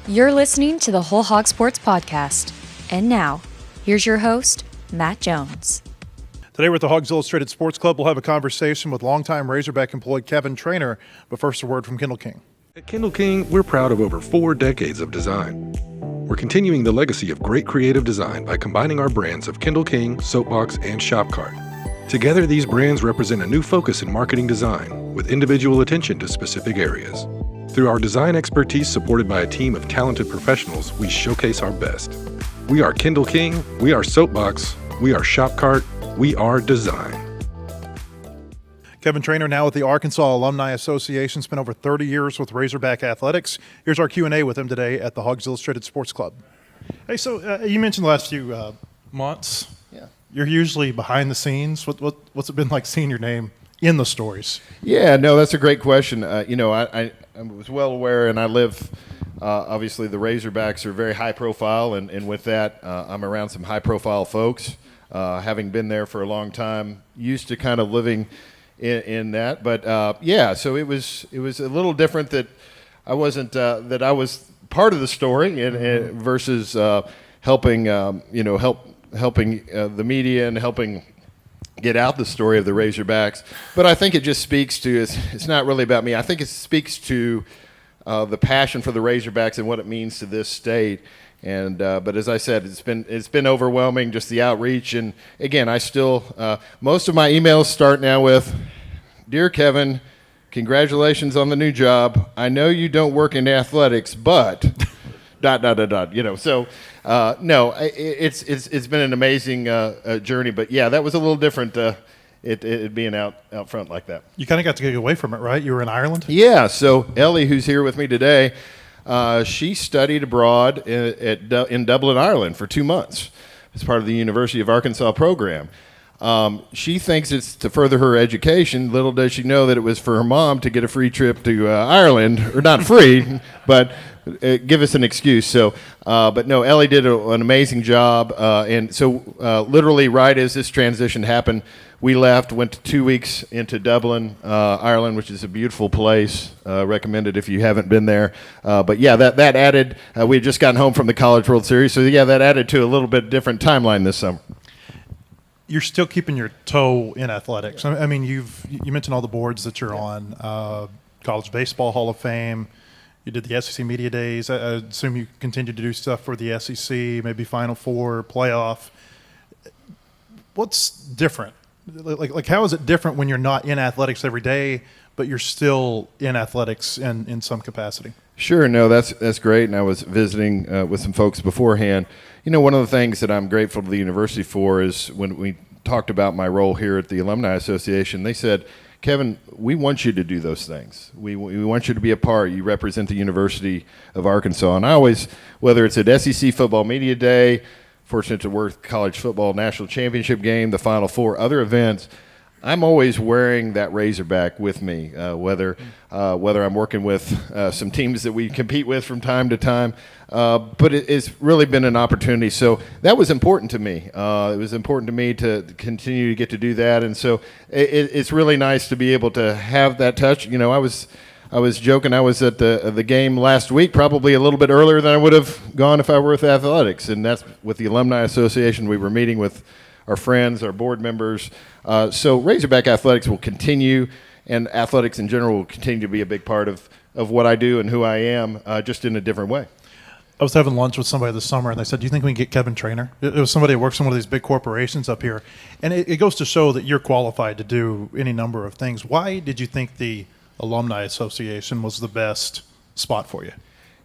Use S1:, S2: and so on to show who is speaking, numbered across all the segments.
S1: You're listening to the Whole Hog Sports Podcast. And now, here's your host, Matt Jones.
S2: Today we're at the Hawgs Illustrated Sports Club. We'll have a conversation with longtime Razorback employee Kevin Trainor. But first, a word from Kendall King.
S3: At Kendall King, we're proud of over 4 decades of design. We're continuing the legacy of great creative design by combining our brands of Kendall King, Soapbox, and Shopcart. Together, these brands represent a new focus in marketing design with individual attention to specific areas. Through our design expertise supported by a team of talented professionals, we showcase our best. We are Kendall King, we are Soapbox, we are Shopcart, we are design.
S2: Kevin Trainor now with the Arkansas Alumni Association, spent over 30 years with Razorback Athletics. Here's our Q&A with him today at the Hawgs Illustrated Sports Club. Hey, so you mentioned the last few months.
S4: Yeah.
S2: You're usually behind the scenes. What's it been like seeing your name in the stories?
S4: Yeah, no, that's a great question. I was well aware, and I live, obviously the Razorbacks are very high profile, and with that, I'm around some high profile folks, having been there for a long time, used to kind of living in that. But so it was a little different that I wasn't, that I was part of the story and versus helping the media and helping get out the story of the Razorbacks. But I think it just speaks to, it's not really about me. I think it speaks to the passion for the Razorbacks and what it means to this state. And but as I said, it's been overwhelming, just the outreach. And again, I still most of my emails start now with, "Dear Kevin, congratulations on the new job. I know you don't work in athletics, but So no, it's been an amazing journey. But yeah, that was a little different. It being out front like that.
S2: You kind of got to get away from it, right? You were in Ireland?
S4: Yeah. So Ellie, who's here with me today, she studied abroad in Dublin, Ireland for 2 months as part of the University of Arkansas program. She thinks it's to further her education. Little does she know that it was for her mom to get a free trip to Ireland, or not free, but give us an excuse. So, but no, Ellie did an amazing job. And so literally right as this transition happened, we left, went 2 weeks into Dublin, Ireland, which is a beautiful place. Recommended if you haven't been there. But yeah, that added, we had just gotten home from the College World Series. So yeah, that added to a little bit different timeline this summer.
S2: You're still keeping your toe in athletics. I mean, you mentioned all the boards that you're on, College Baseball Hall of Fame. You did the SEC Media Days. I assume you continue to do stuff for the SEC, maybe Final Four, playoff. What's different? Like how is it different when you're not in athletics every day, but you're still in athletics in some capacity?
S4: Sure. No, that's great. And I was visiting with some folks beforehand. You know, one of the things that I'm grateful to the university for is when we talked about my role here at the Alumni Association, they said, "Kevin, we want you to do those things. We want you to be a part. You represent the University of Arkansas." And I always, whether it's at SEC Football Media Day, fortunate to work College Football National Championship game, the Final Four, other events, I'm always wearing that Razorback with me, whether I'm working with some teams that we compete with from time to time. But it's really been an opportunity. So that was important to me. It was important to me to continue to get to do that. And so it's really nice to be able to have that touch. You know, I was joking. I was at the game last week, probably a little bit earlier than I would have gone if I were with athletics. And that's with the Alumni Association. We were meeting with our friends, our board members. So Razorback Athletics will continue, and athletics in general will continue to be a big part of what I do and who I am, just in a different way.
S2: I was having lunch with somebody this summer, and they said, "Do you think we can get Kevin Trainor?" It was somebody that works in one of these big corporations up here. And it goes to show that you're qualified to do any number of things. Why did you think the Alumni Association was the best spot for you?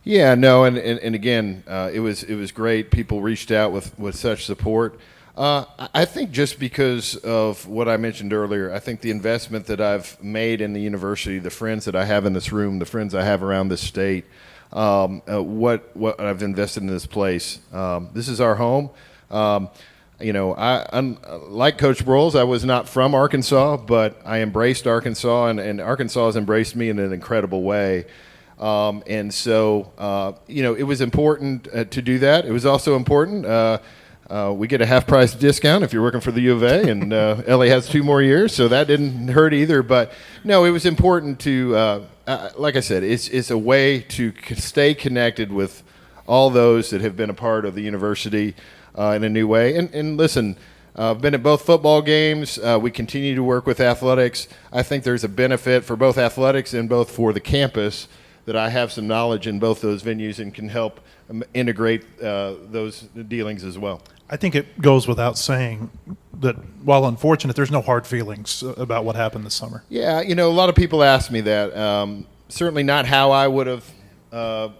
S4: Yeah, no, and again, it was great. People reached out with such support. I think just because of what I mentioned earlier, I think the investment that I've made in the university, the friends that I have in this room, the friends I have around this state, what I've invested in this place. This is our home. I'm like Coach Broyles, I was not from Arkansas, but I embraced Arkansas, and Arkansas has embraced me in an incredible way. And so, it was important to do that. It was also important. We get a half-price discount if you're working for the U of A, and Ellie has 2 more years, so that didn't hurt either. But, no, it was important to, like I said, it's a way to stay connected with all those that have been a part of the university in a new way. And listen, I've been at both football games. We continue to work with athletics. I think there's a benefit for both athletics and both for the campus that I have some knowledge in both those venues and can help integrate those dealings as well.
S2: I think it goes without saying that while unfortunate, there's no hard feelings about what happened this summer.
S4: Yeah, a lot of people ask me that. Certainly not how I would have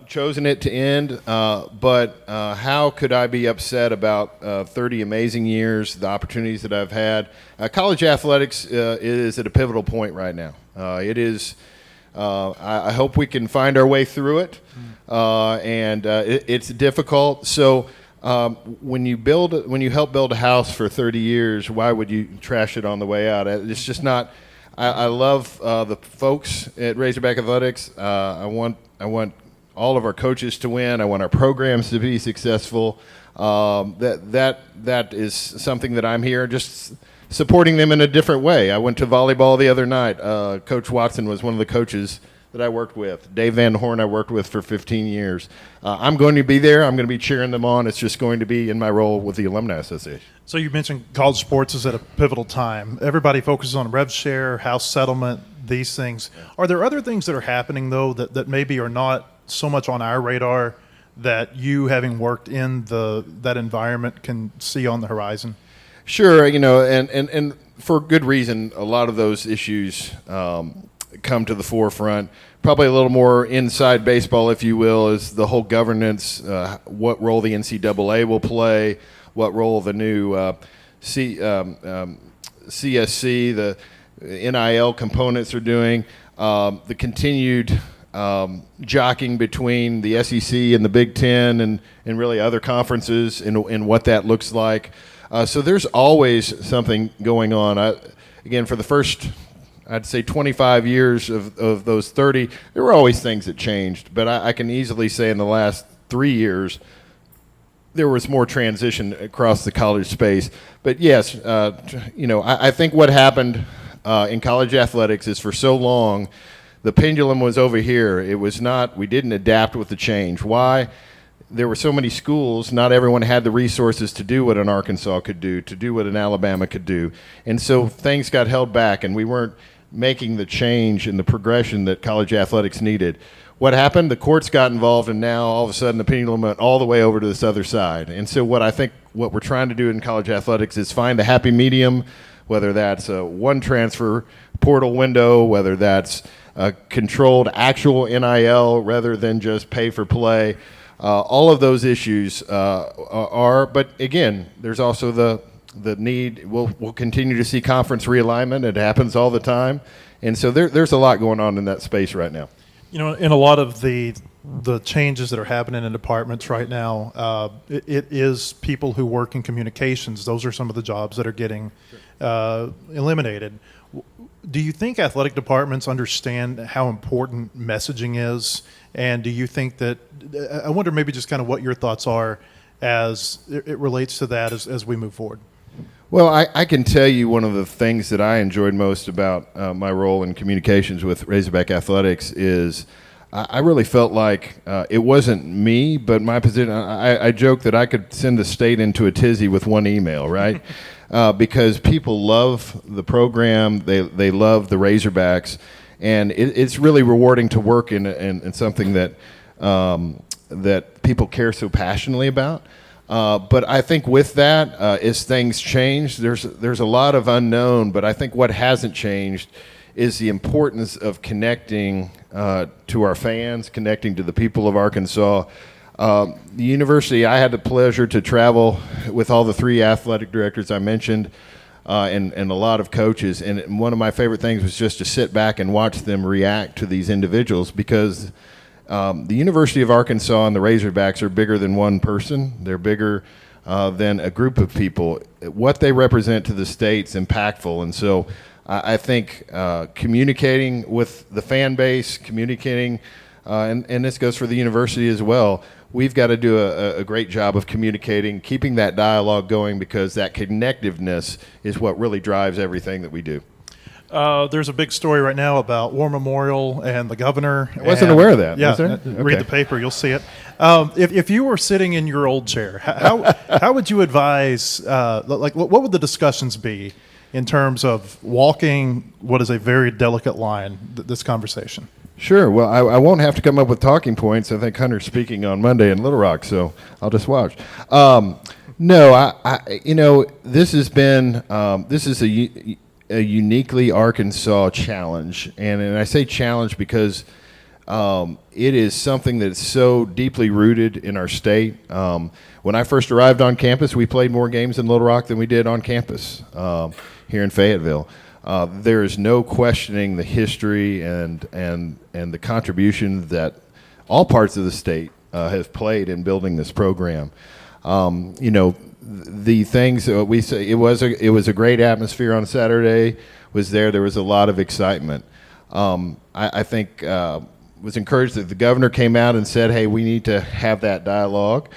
S4: chosen it to end, but how could I be upset about 30 amazing years, the opportunities that I've had? College athletics is at a pivotal point right now. It is. I hope we can find our way through it, and it's difficult. So when you help build a house for 30 years, why would you trash it on the way out? It's just not. I love the folks at Razorback Athletics. I want all of our coaches to win. I want our programs to be successful. That is something that I'm here just supporting them in a different way. I went to volleyball the other night. Coach Watson was one of the coaches that I worked with. Dave Van Horn I worked with for 15 years. I'm going to be there. I'm going to be cheering them on. It's just going to be in my role with the Alumni Association.
S2: So you mentioned college sports is at a pivotal time. Everybody focuses on rev share, house settlement, these things. Are there other things that are happening, though, that maybe are not so much on our radar that you, having worked in that environment, can see on the horizon?
S4: Sure, and for good reason, a lot of those issues come to the forefront. Probably a little more inside baseball, if you will, is the whole governance, what role the NCAA will play, what role the new CSC, the NIL components are doing, the continued jockeying between the SEC and the Big Ten and really other conferences and what that looks like. So there's always something going on. Again, for the first, I'd say 25 years of those 30, there were always things that changed. But I can easily say in the last 3 years, there was more transition across the college space. But yes, I think what happened in college athletics is for so long, the pendulum was over here. It was not, we didn't adapt with the change. Why? There were so many schools, not everyone had the resources to do what an Arkansas could do, to do what an Alabama could do. And so things got held back, and we weren't making the change and the progression that college athletics needed. What happened? The courts got involved, and now all of a sudden the pendulum went all the way over to this other side. And so what we're trying to do in college athletics is find the happy medium, whether that's a one transfer portal window, whether that's a controlled actual NIL rather than just pay for play. All of those issues but again, there's also the need. We'll continue to see conference realignment. It happens all the time, and so there's a lot going on in that space right now.
S2: In a lot of the changes that are happening in departments right now, it is people who work in communications. Those are some of the jobs that are getting eliminated. Do you think athletic departments understand how important messaging is? And do you think that, I wonder maybe just kind of what your thoughts are as it relates to that as we move forward?
S4: Well, I can tell you one of the things that I enjoyed most about my role in communications with Razorback Athletics is I really felt like it wasn't me, but my position. I joke that I could send the state into a tizzy with one email, right? Because people love the program, they love the Razorbacks, and it's really rewarding to work in something that that people care so passionately about. But I think with that, as things change, there's a lot of unknown. But I think what hasn't changed is the importance of connecting to our fans, connecting to the people of Arkansas. The university, I had the pleasure to travel with all the three athletic directors I mentioned, and a lot of coaches. And one of my favorite things was just to sit back and watch them react to these individuals, because the University of Arkansas and the Razorbacks are bigger than one person. They're bigger than a group of people. What they represent to the state's impactful. And so I think communicating with the fan base, communicating, and this goes for the university as well, we've got to do a great job of communicating, keeping that dialogue going, because that connectiveness is what really drives everything that we do.
S2: There's a big story right now about War Memorial and the governor.
S4: I wasn't aware of that.
S2: Yeah,
S4: Was there?
S2: read the paper, you'll see it. If you were sitting in your old chair, how would you advise? What would the discussions be in terms of walking what is a very delicate line? This conversation.
S4: Sure. Well, I won't have to come up with talking points. I think Hunter's speaking on Monday in Little Rock, so I'll just watch. No, this has been this is a uniquely Arkansas challenge, and I say challenge because it is something that's so deeply rooted in our state. When I first arrived on campus, we played more games in Little Rock than we did on campus here in Fayetteville. There is no questioning the history and the contribution that all parts of the state have played in building this program. The things we say, it was a great atmosphere on Saturday. There was a lot of excitement. I think was encouraged that the governor came out and said, "Hey, we need to have that dialogue,"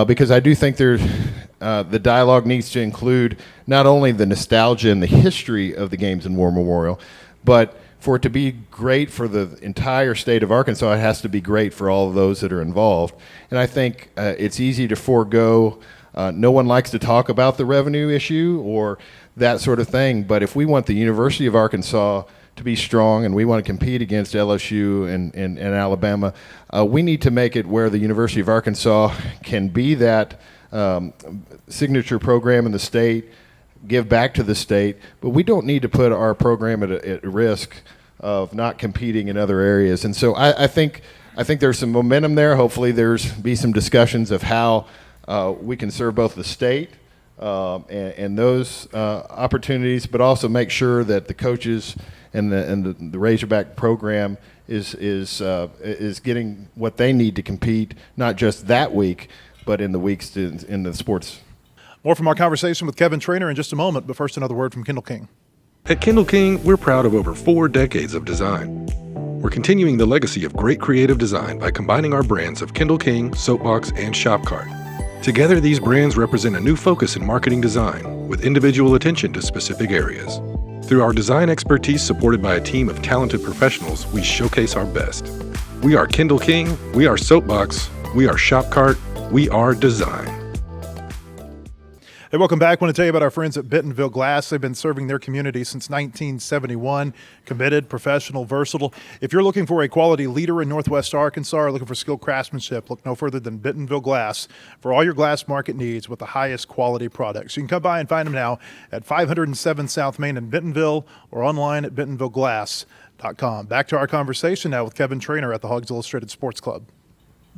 S4: because I do think the dialogue needs to include not only the nostalgia and the history of the games in War Memorial, but for it to be great for the entire state of Arkansas, it has to be great for all of those that are involved. And I think it's easy to forego. No one likes to talk about the revenue issue or that sort of thing, but if we want the University of Arkansas to be strong and we want to compete against LSU and Alabama, we need to make it where the University of Arkansas can be that signature program in the state, give back to the state, but we don't need to put our program at risk of not competing in other areas. And so I think there's some momentum there. Hopefully there's be some discussions of how we can serve both the state and those opportunities, but also make sure that the coaches and the Razorback program is getting what they need to compete, not just that week, but in the weeks in the sports.
S2: More from our conversation with Kevin Trainor in just a moment, but first another word from Kendall King.
S3: At Kendall King, we're proud of over 4 decades of design. We're continuing the legacy of great creative design by combining our brands of Kendall King, Soapbox, and Shopcart. Together, these brands represent a new focus in marketing design with individual attention to specific areas. Through our design expertise supported by a team of talented professionals, we showcase our best. We are Kendall King, we are Soapbox, we are Shopcart, we are design.
S2: Hey, welcome back. I want to tell you about our friends at Bentonville Glass. They've been serving their community since 1971. Committed, professional, versatile. If you're looking for a quality leader in Northwest Arkansas or looking for skilled craftsmanship, look no further than Bentonville Glass for all your glass market needs with the highest quality products. You can come by and find them now at 507 South Main in Bentonville or online at bentonvilleglass.com. Back to our conversation now with Kevin Trainor at the Hawgs Illustrated Sports Club.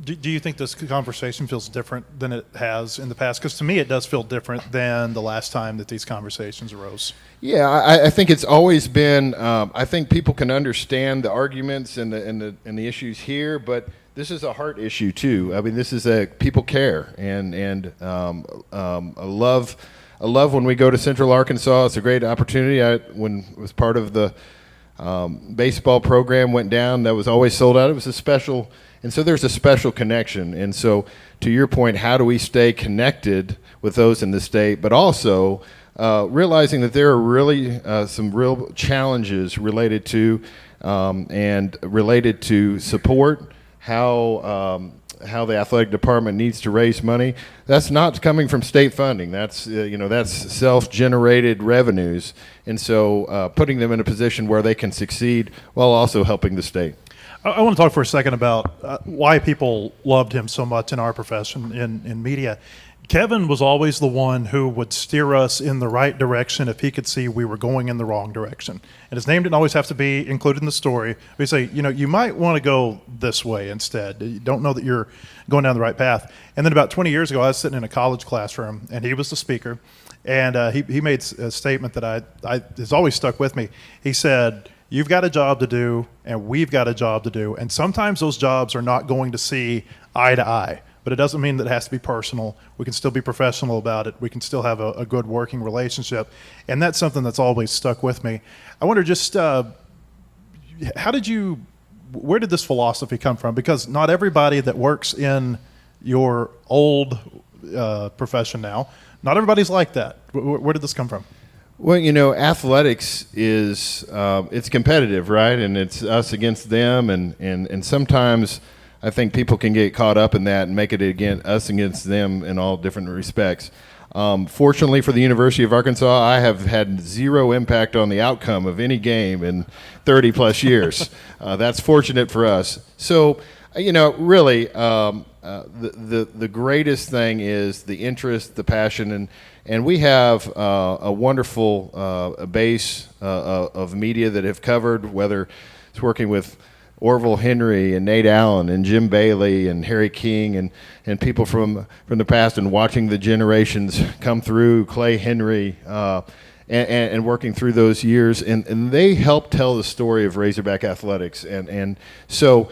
S2: Do you think this conversation feels different than it has in the past? Because to me, it does feel different than the last time that these conversations arose.
S4: Yeah, I think it's always been. I think people can understand the arguments and the issues here, but this is a heart issue too. I mean, this is people care and I love when we go to Central Arkansas. It's a great opportunity. When it was part of the baseball program went down, that was always sold out. It was a special. And so there's a special connection. And so to your point, how do we stay connected with those in the state, but also realizing that there are really some real challenges related to support, how the athletic department needs to raise money. That's not coming from state funding. That's that's self-generated revenues. And so putting them in a position where they can succeed while also helping the state.
S2: I want to talk for a second about why people loved him so much in our profession, in media. Kevin was always the one who would steer us in the right direction if he could see we were going in the wrong direction. And his name didn't always have to be included in the story. We say, you might want to go this way instead. You don't know that you're going down the right path. And then about 20 years ago, I was sitting in a college classroom, and he was the speaker. And he made a statement that has always stuck with me. He said, "You've got a job to do, and we've got a job to do. And sometimes those jobs are not going to see eye to eye. But it doesn't mean that it has to be personal. We can still be professional about it. We can still have a good working relationship." And that's something that's always stuck with me. I wonder just where did this philosophy come from? Because not everybody that works in your old profession now, not everybody's like that. Where did this come from?
S4: Well, athletics is it's competitive, right? And it's us against them, and sometimes I think people can get caught up in that and make it us against them in all different respects. Fortunately for the University of Arkansas, I have had zero impact on the outcome of any game in 30 plus years. That's fortunate for us. So, really, the greatest thing is the interest, the passion, and we have a wonderful base of media that have covered, whether it's working with Orville Henry and Nate Allen and Jim Bailey and Harry King and people from the past, and watching the generations come through, Clay Henry, and working through those years, and they help tell the story of Razorback athletics. And so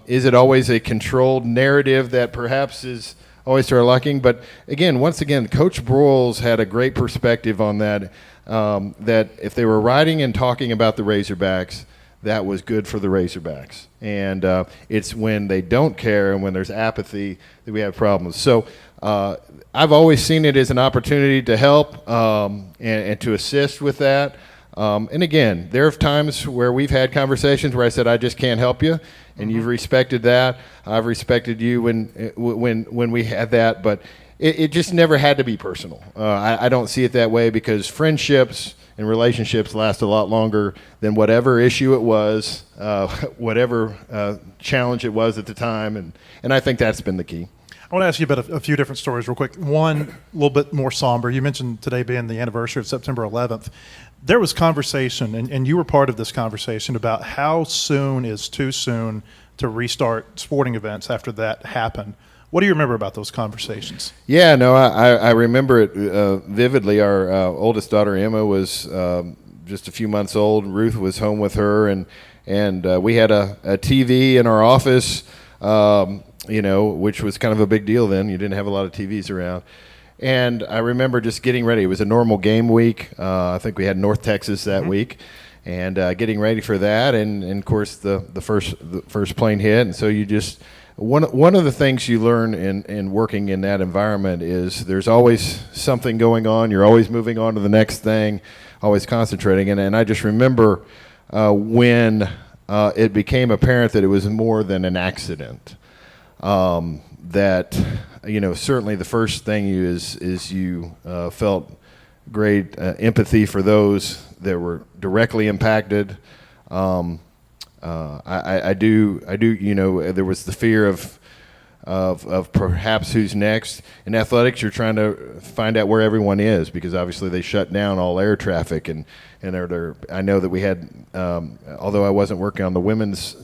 S4: is it always a controlled narrative that perhaps is always to our liking? But once again, Coach Broyles had a great perspective on that, that if they were writing and talking about the Razorbacks, that was good for the Razorbacks. And it's when they don't care and when there's apathy that we have problems. So I've always seen it as an opportunity to help and to assist with that. And again, there are times where we've had conversations where I said, I just can't help you, and you've respected that. I've respected you when we had that, but it just never had to be personal. I don't see it that way, because friendships and relationships last a lot longer than whatever issue it was, whatever challenge it was at the time, and I think that's been the key.
S2: I want to ask you about a few different stories real quick. One, a little bit more somber. You mentioned today being the anniversary of September 11th. There was conversation, and you were part of this conversation, about how soon is too soon to restart sporting events after that happened. What do you remember about those conversations? Yeah,
S4: no, I remember it vividly. Our oldest daughter, Emma, was just a few months old. Ruth was home with her, and we had a TV in our office, which was kind of a big deal then. You didn't have a lot of TVs around. And I remember just getting ready. It was a normal game week. I think we had North Texas that week, and getting ready for that. And of course, the first plane hit, and so you just – One of the things you learn in working in that environment is there's always something going on. You're always moving on to the next thing, always concentrating. And I just remember when it became apparent that it was more than an accident. That certainly the first thing is you felt great empathy for those that were directly impacted. I do. There was the fear of perhaps who's next. In athletics, you're trying to find out where everyone is, because obviously they shut down all air traffic, and I know that we had, although I wasn't working on the women's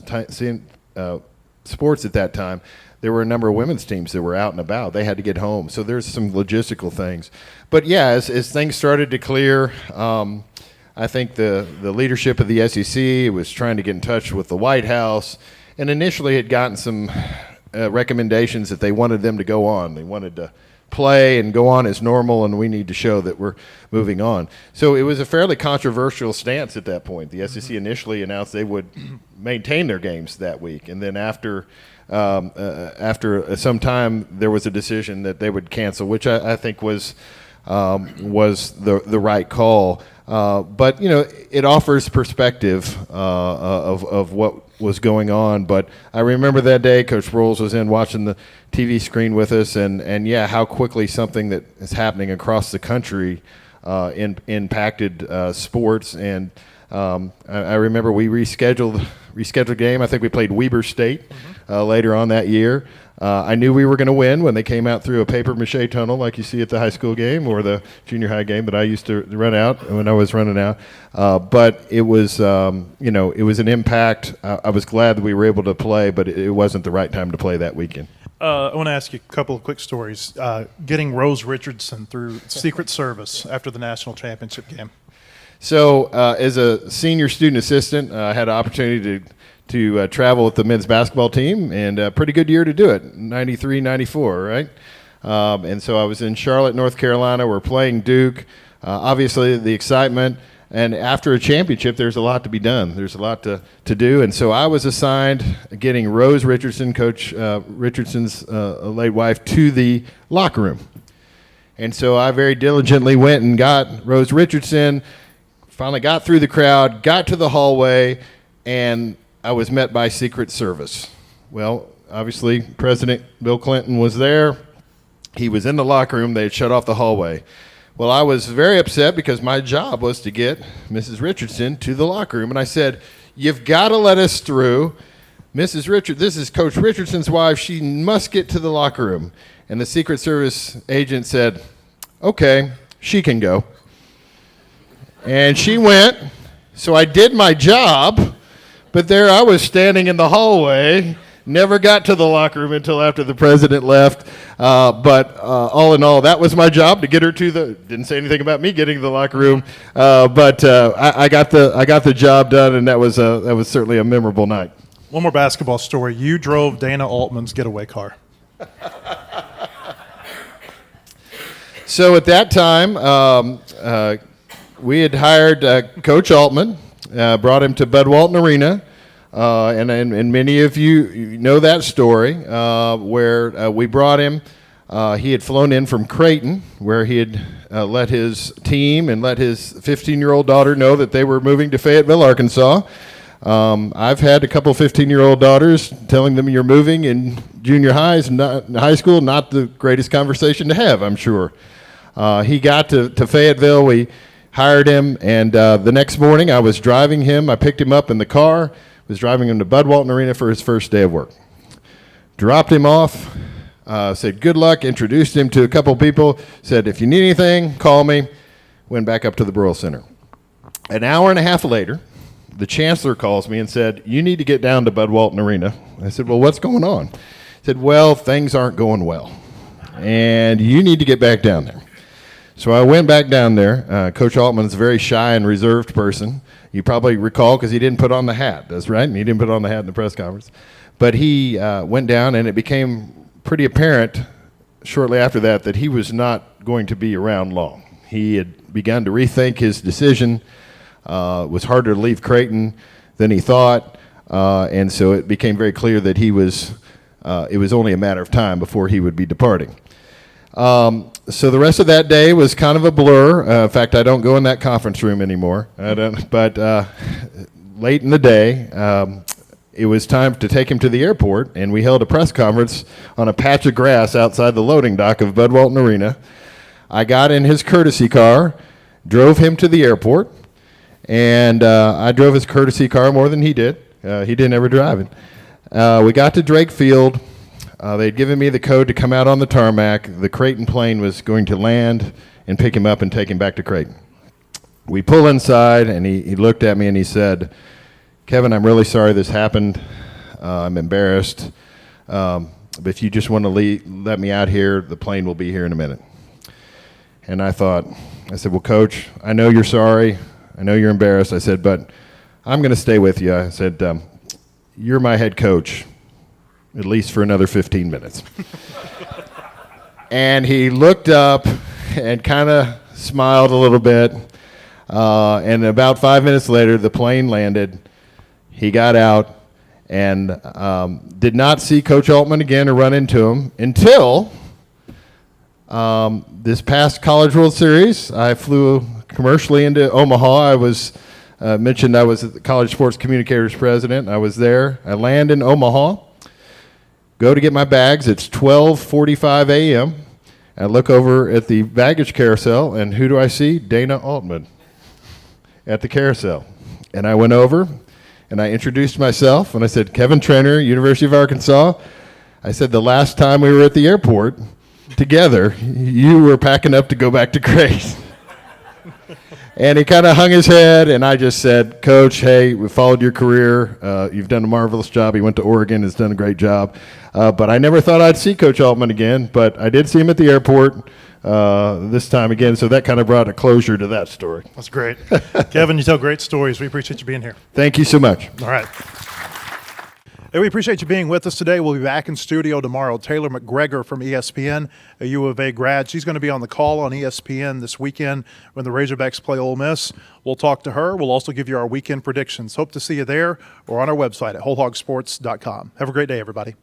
S4: sports at that time, there were a number of women's teams that were out and about. They had to get home, so there's some logistical things. But yeah, as things started to clear. I think the leadership of the SEC was trying to get in touch with the White House, and initially had gotten some recommendations that they wanted them to go on. They wanted to play and go on as normal, and we need to show that we're moving on. So it was a fairly controversial stance at that point. The SEC initially announced they would maintain their games that week, and then after some time, there was a decision that they would cancel, which I think was the right call. But it offers perspective of what was going on. But I remember that day, Coach Broyles was in watching the TV screen with us, and yeah, how quickly something that is happening across the country impacted sports. And I remember we rescheduled a game. I think we played Weber State later on that year. I knew we were going to win when they came out through a paper mache tunnel like you see at the high school game or the junior high game that I used to run out when I was running out. But it was, it was an impact. I was glad that we were able to play, but it wasn't the right time to play that weekend.
S2: I want to ask you a couple of quick stories. Getting Rose Richardson through Secret Service after the national championship game.
S4: So as a senior student assistant, I had an opportunity to travel with the men's basketball team, and a pretty good year to do it, 93, 94, right? And so I was in Charlotte, North Carolina. We're playing Duke. Obviously, the excitement. And after a championship, there's a lot to be done. There's a lot to do. And so I was assigned getting Rose Richardson, Coach Richardson's late wife, to the locker room. And so I very diligently went and got Rose Richardson, finally got through the crowd, got to the hallway, and I was met by Secret Service. Well, obviously, President Bill Clinton was there. He was in the locker room. They had shut off the hallway. Well, I was very upset because my job was to get Mrs. Richardson to the locker room. And I said, "You've got to let us through. Mrs. Richard, this is Coach Richardson's wife. She must get to the locker room." And the Secret Service agent said, "Okay, she can go." And she went. So I did my job, but there I was standing in the hallway. Never got to the locker room until after the president left. But all in all, that was my job, to get her to the. Didn't say anything about me getting to the locker room, but I got the job done, and that was certainly a memorable night.
S2: One more basketball story. You drove Dana Altman's getaway car.
S4: So at that time, we had hired Coach Altman, brought him to Bud Walton Arena. And many of you know that story, where we brought him. He had flown in from Creighton, where he had let his team and let his 15-year-old daughter know that they were moving to Fayetteville, Arkansas. I've had a couple 15-year-old daughters telling them you're moving in junior highs, high school, not the greatest conversation to have, I'm sure. He got to Fayetteville. We hired him, and the next morning I was driving him. I picked him up in the car. Was driving him to Bud Walton Arena for his first day of work. Dropped him off, said good luck, introduced him to a couple people, said if you need anything, call me. Went back up to the Burrell Center. An hour and a half later, the chancellor calls me and said, "You need to get down to Bud Walton Arena." I said, "Well, what's going on?" He said, "Well, things aren't going well, and you need to get back down there." So I went back down there. Coach Altman's a very shy and reserved person. You probably recall because he didn't put on the hat. That's right. And he didn't put on the hat in the press conference. But he went down, and it became pretty apparent shortly after that he was not going to be around long. He had begun to rethink his decision. It was harder to leave Creighton than he thought. And so it became very clear that it was only a matter of time before he would be departing. So the rest of that day was kind of a blur. In fact, I don't go in that conference room anymore. But late in the day, it was time to take him to the airport, and we held a press conference on a patch of grass outside the loading dock of Bud Walton Arena. I got in his courtesy car, drove him to the airport, and I drove his courtesy car more than he did. He didn't ever drive it. We got to Drake Field. They'd given me the code to come out on the tarmac. The Creighton plane was going to land and pick him up and take him back to Creighton. We pull inside, and he looked at me and he said, "Kevin, I'm really sorry this happened. I'm embarrassed. But if you just want to let me out here, the plane will be here in a minute." And I said, "Well, Coach, I know you're sorry. I know you're embarrassed." I said, "But I'm going to stay with you." I said, "You're my head coach, at least for another 15 minutes. And he looked up and kind of smiled a little bit. And about 5 minutes later, the plane landed. He got out and did not see Coach Altman again or run into him until this past College World Series. I flew commercially into Omaha. I was mentioned I was the College Sports Communicators president. I was there. I land in Omaha. Go to get my bags. It's 12:45 a.m. I look over at the baggage carousel, and who do I see? Dana Altman at the carousel. And I went over, and I introduced myself, and I said, "Kevin Trainor, University of Arkansas." I said, "The last time we were at the airport together, you were packing up to go back to Grace." And he kind of hung his head, and I just said, "Coach, hey, we followed your career. You've done a marvelous job. He went to Oregon, has done a great job. But I never thought I'd see Coach Altman again, but I did see him at the airport this time again." So that kind of brought a closure to that story.
S2: That's great. Kevin, you tell great stories. We appreciate you being here.
S4: Thank you so much.
S2: All right. Hey, we appreciate you being with us today. We'll be back in studio tomorrow. Taylor McGregor from ESPN, a U of A grad. She's going to be on the call on ESPN this weekend when the Razorbacks play Ole Miss. We'll talk to her. We'll also give you our weekend predictions. Hope to see you there or on our website at wholehogsports.com. Have a great day, everybody.